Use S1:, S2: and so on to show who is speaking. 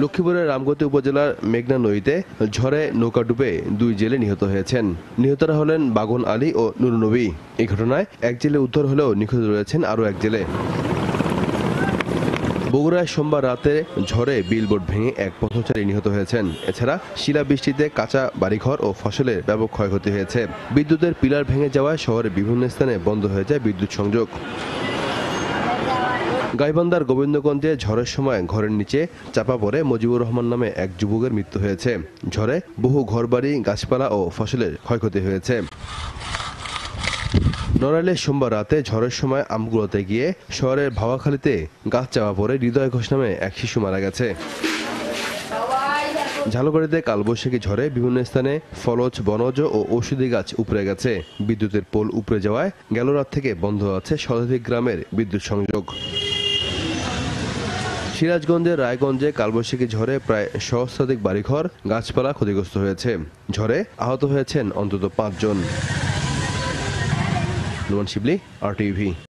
S1: লক্ষ্মীপুরের রামগতি উপজেলার মেঘনা নদীতে ঝড়ে নৌকা ডুবে 2 জেলে নিহত হয়েছেন। নিহতরা হলেন বাগন আলী ও নুরুন্নবী। এই ঘটনায় এক জেলে উদ্ধার হলেও নিখোঁজ রয়েছেন আরও এক জেলে। বগুড়ায় সোমবার রাতে ঝড়ে বিলবোর্ড ভেঙে এক পথচারী নিহত হয়েছেন। এছাড়া শিলাবৃষ্টিতে কাঁচা বাড়িঘর ও ফসলের ব্যাপক ক্ষয়ক্ষতি হয়েছে। বিদ্যুতের পিলার ভেঙে যাওয়ায় শহরের বিভিন্ন স্থানে বন্ধ হয়ে যায় বিদ্যুৎ সংযোগ। গাইবান্ধার গোবিন্দগঞ্জে ঝড়ের সময় ঘরের নিচে চাপা পড়ে মুজিবুর রহমান নামে এক যুবকের মৃত্যু হয়েছে। ঝড়ে বহু ঘরবাড়ি, গাছপালা ও ফসলের ক্ষয়ক্ষতি হয়েছে। নড়াইলে সোমবার রাতে ঝড়ের সময় আমগুলোতে গিয়ে শহরের ভাওয়াখালীতে গাছ চাপা পড়ে হৃদয় ঘোষ নামে এক শিশু মারা গেছে। ঝালকাঠিতে কালবৈশাখী ঝড়ে বিভিন্ন স্থানে ফলজ, বনজ ও ঔষধি গাছ উপড়ে গেছে। বিদ্যুতের পোল উপড়ে যাওয়ায় গেল রাত থেকে বন্ধ আছে শতাধিক গ্রামের বিদ্যুৎ সংযোগ। সিরাজগঞ্জের রায়গঞ্জে কালবৈশাখী ঝড়ে প্রায় সহস্রাধিক বাড়িঘর, গাছপালা ক্ষতিগ্রস্ত হয়েছে। ঝড়ে আহত হয়েছেন অন্তত 5 জন। নোমান শিবলি, RTV।